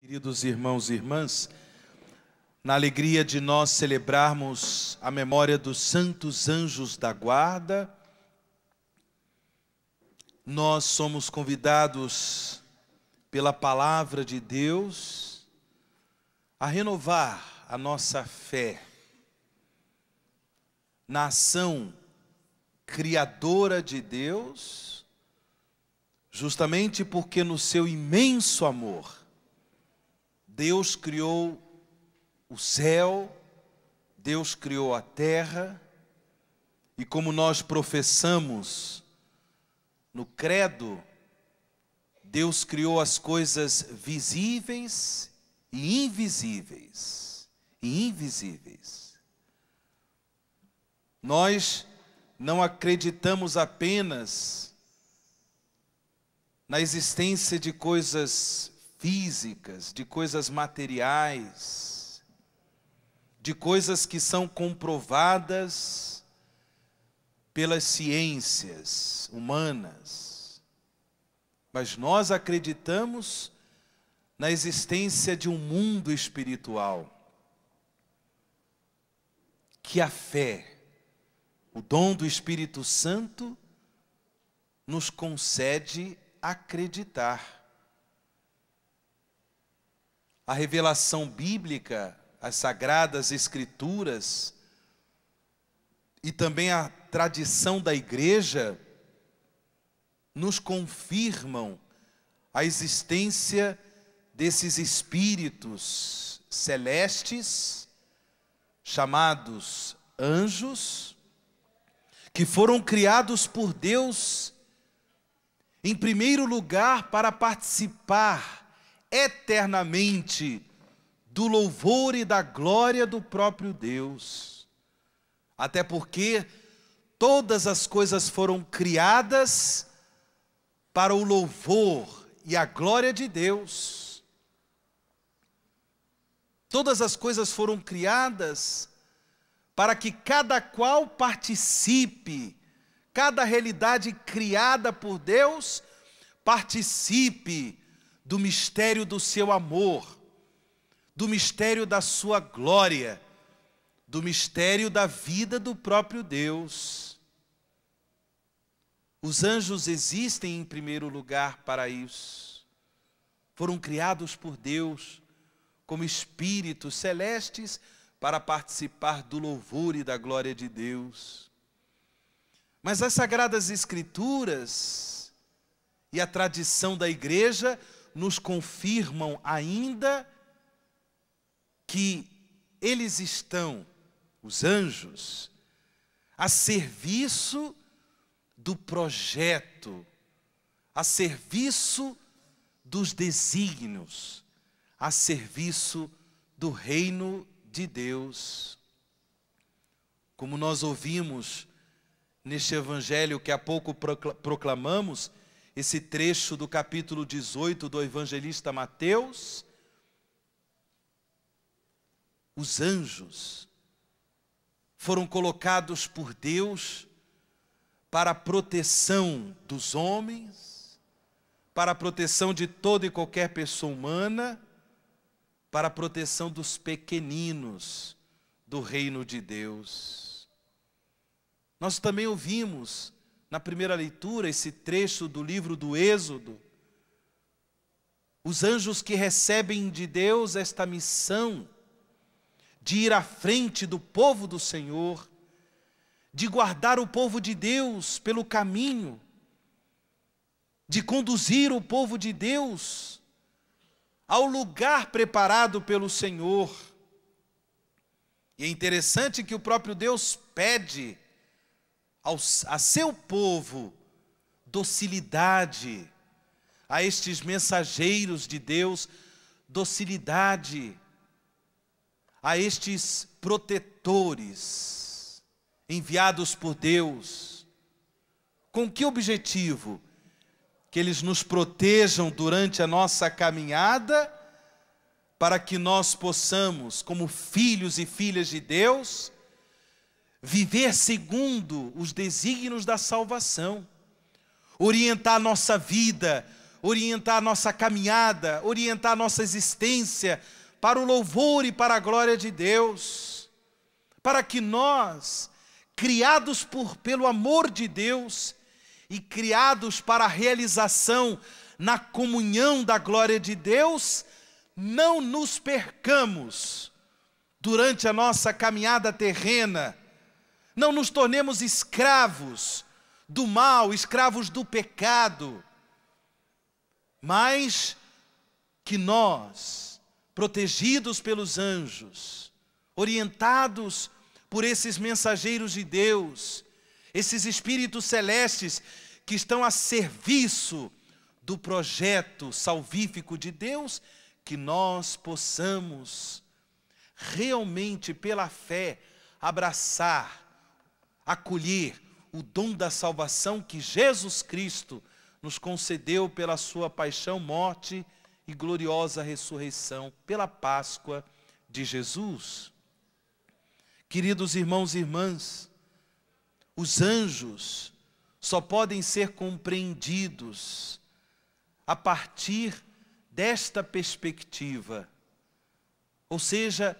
Queridos irmãos e irmãs, na alegria de nós celebrarmos a memória dos santos anjos da guarda, nós somos convidados pela palavra de Deus a renovar a nossa fé na ação criadora de Deus, justamente porque no seu imenso amor Deus criou o céu, Deus criou a terra, e como nós professamos no credo, Deus criou as coisas visíveis e invisíveis. Nós não acreditamos apenas na existência de coisas físicas, de coisas materiais, de coisas que são comprovadas pelas ciências humanas. Mas nós acreditamos na existência de um mundo espiritual, que a fé, o dom do Espírito Santo, nos concede acreditar. A revelação bíblica, as sagradas escrituras e também a tradição da igreja nos confirmam a existência desses espíritos celestes, chamados anjos, que foram criados por Deus, em primeiro lugar, para participar eternamente do louvor e da glória do próprio Deus. Até porque todas as coisas foram criadas para o louvor e a glória de Deus. Todas as coisas foram criadas para que cada qual participe, cada realidade criada por Deus participe do mistério do seu amor, do mistério da sua glória, do mistério da vida do próprio Deus. Os anjos existem em primeiro lugar para isso. Foram criados por Deus como espíritos celestes para participar do louvor e da glória de Deus. Mas as Sagradas Escrituras e a tradição da igreja nos confirmam ainda que eles estão, os anjos, a serviço do projeto, a serviço dos desígnios, a serviço do reino de Deus. Como nós ouvimos neste evangelho que há pouco proclamamos, esse trecho do capítulo 18 do evangelista Mateus, os anjos foram colocados por Deus para a proteção dos homens, para a proteção de toda e qualquer pessoa humana, para a proteção dos pequeninos do reino de Deus. Nós também ouvimos na primeira leitura, esse trecho do livro do Êxodo, os anjos que recebem de Deus esta missão de ir à frente do povo do Senhor, de guardar o povo de Deus pelo caminho, de conduzir o povo de Deus ao lugar preparado pelo Senhor. E é interessante que o próprio Deus pede a seu povo docilidade, a estes mensageiros de Deus, docilidade, a estes protetores enviados por Deus. Com que objetivo? Que eles nos protejam durante a nossa caminhada, para que nós possamos, como filhos e filhas de Deus, viver segundo os desígnios da salvação, orientar a nossa vida, orientar a nossa caminhada, orientar a nossa existência para o louvor e para a glória de Deus, para que nós, criados pelo amor de Deus e criados para a realização na comunhão da glória de Deus, não nos percamos durante a nossa caminhada terrena, não nos tornemos escravos do mal, escravos do pecado, mas que nós, protegidos pelos anjos, orientados por esses mensageiros de Deus, esses espíritos celestes que estão a serviço do projeto salvífico de Deus, que nós possamos realmente, pela fé, abraçar, acolher o dom da salvação que Jesus Cristo nos concedeu pela sua paixão, morte e gloriosa ressurreição, pela Páscoa de Jesus. Queridos irmãos e irmãs, os anjos só podem ser compreendidos a partir desta perspectiva, ou seja,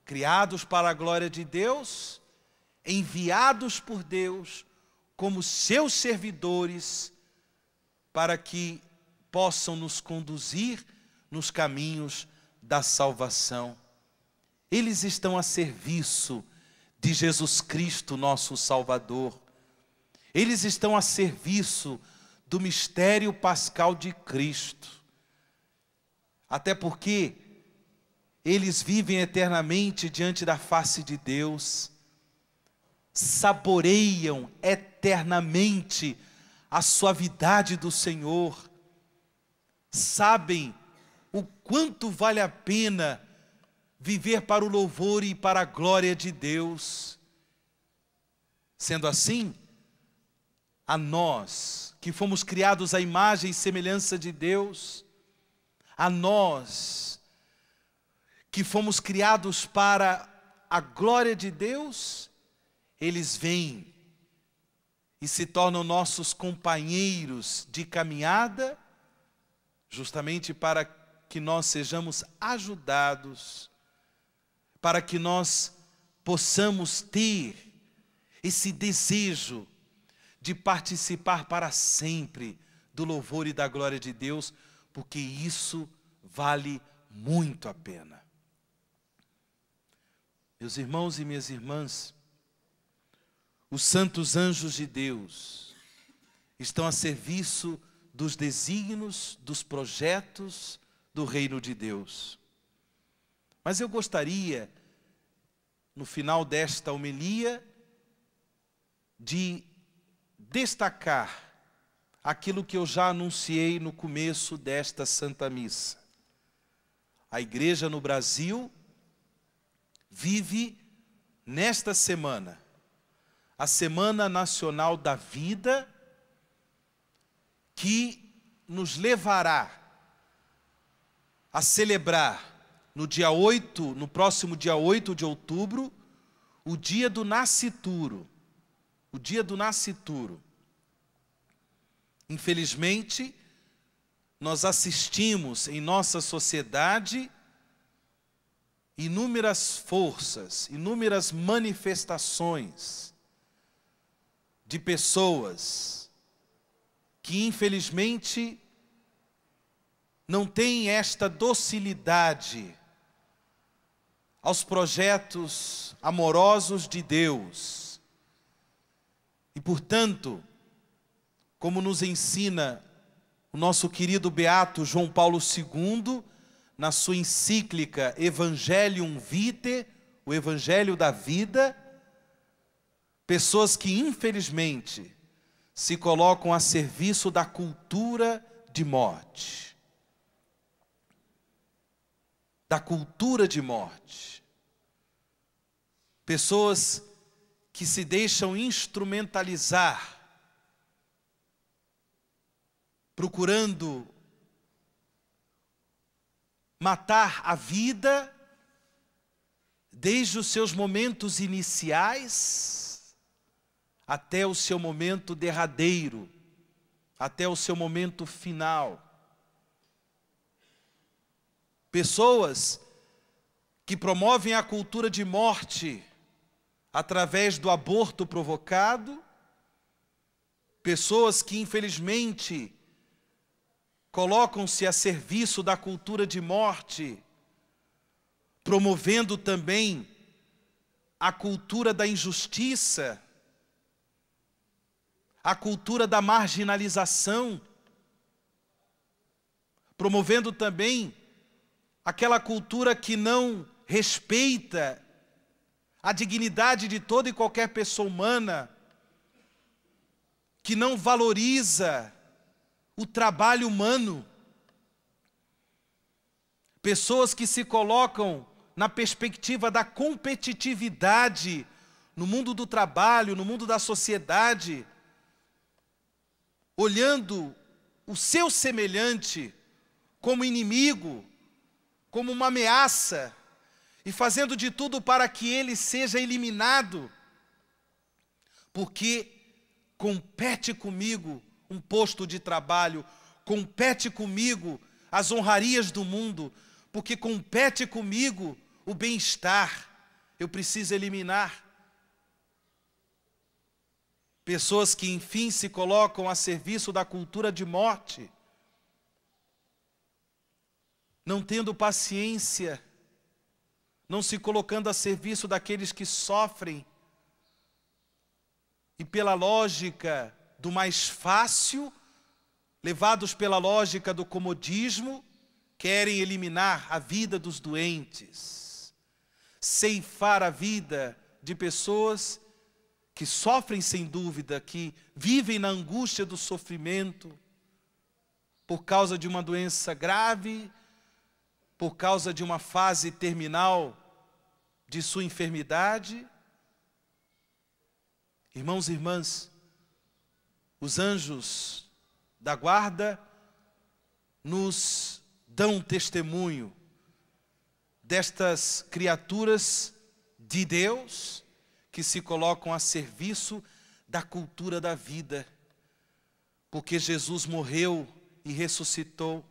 criados para a glória de Deus, enviados por Deus como seus servidores, para que possam nos conduzir nos caminhos da salvação. Eles estão a serviço de Jesus Cristo, nosso Salvador. Eles estão a serviço do mistério pascal de Cristo. Até porque eles vivem eternamente diante da face de Deus, saboreiam eternamente a suavidade do Senhor, sabem o quanto vale a pena viver para o louvor e para a glória de Deus. Sendo assim, a nós, que fomos criados à imagem e semelhança de Deus, a nós, que fomos criados para a glória de Deus, eles vêm e se tornam nossos companheiros de caminhada, justamente para que nós sejamos ajudados, para que nós possamos ter esse desejo de participar para sempre do louvor e da glória de Deus, porque isso vale muito a pena. Meus irmãos e minhas irmãs, os santos anjos de Deus estão a serviço dos desígnios, dos projetos do reino de Deus. Mas eu gostaria, no final desta homilia, de destacar aquilo que eu já anunciei no começo desta Santa Missa. A Igreja no Brasil vive nesta semana, a Semana Nacional da Vida, que nos levará a celebrar no próximo dia 8 de outubro, o dia do nascituro. O dia do nascituro. Infelizmente, nós assistimos em nossa sociedade inúmeras forças, inúmeras manifestações de pessoas que infelizmente não têm esta docilidade aos projetos amorosos de Deus. E, portanto, como nos ensina o nosso querido beato João Paulo II, na sua encíclica Evangelium Vitae, o Evangelho da Vida, pessoas que, infelizmente, se colocam a serviço da cultura de morte. Da cultura de morte. Pessoas que se deixam instrumentalizar, procurando matar a vida desde os seus momentos iniciais até o seu momento derradeiro, até o seu momento final. pessoas que promovem a cultura de morte através do aborto provocado, pessoas que, infelizmente, colocam-se a serviço da cultura de morte, promovendo também a cultura da injustiça, a cultura da marginalização, promovendo também aquela cultura que não respeita a dignidade de toda e qualquer pessoa humana, que não valoriza o trabalho humano. Pessoas que se colocam na perspectiva da competitividade no mundo do trabalho, no mundo da sociedade, olhando o seu semelhante como inimigo, como uma ameaça, e fazendo de tudo para que ele seja eliminado, porque compete comigo um posto de trabalho, compete comigo as honrarias do mundo, porque compete comigo o bem-estar. Eu preciso eliminar pessoas que, enfim, se colocam a serviço da cultura de morte, não tendo paciência, não se colocando a serviço daqueles que sofrem, e pela lógica do mais fácil, levados pela lógica do comodismo, querem eliminar a vida dos doentes, ceifar a vida de pessoas que sofrem sem dúvida, que vivem na angústia do sofrimento, por causa de uma doença grave, por causa de uma fase terminal de sua enfermidade. Irmãos e irmãs, os anjos da guarda nos dão testemunho destas criaturas de Deus que se colocam a serviço da cultura da vida, porque Jesus morreu e ressuscitou,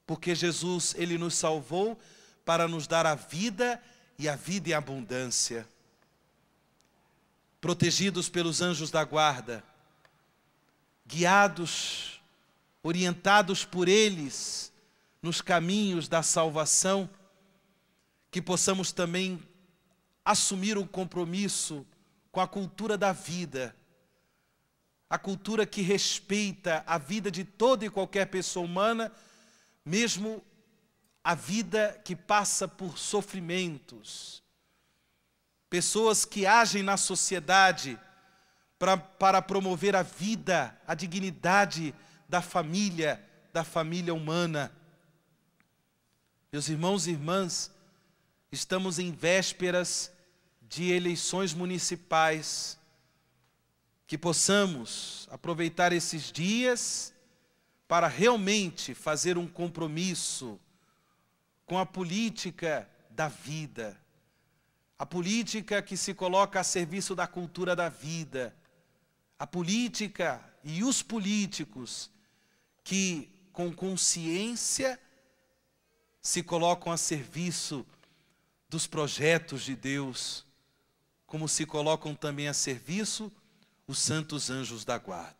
porque Jesus, Ele nos salvou para nos dar a vida e a vida em abundância. Protegidos pelos anjos da guarda, guiados, orientados por eles nos caminhos da salvação, que possamos também assumir um compromisso com a cultura da vida, a cultura que respeita a vida de toda e qualquer pessoa humana, mesmo a vida que passa por sofrimentos. Pessoas que agem na sociedade para promover a vida, a dignidade da família humana. Meus irmãos e irmãs, estamos em vésperas de eleições municipais, que possamos aproveitar esses dias para realmente fazer um compromisso com a política da vida, a política que se coloca a serviço da cultura da vida, a política e os políticos que, com consciência, se colocam a serviço dos projetos de Deus, como se colocam também a serviço os santos anjos da guarda.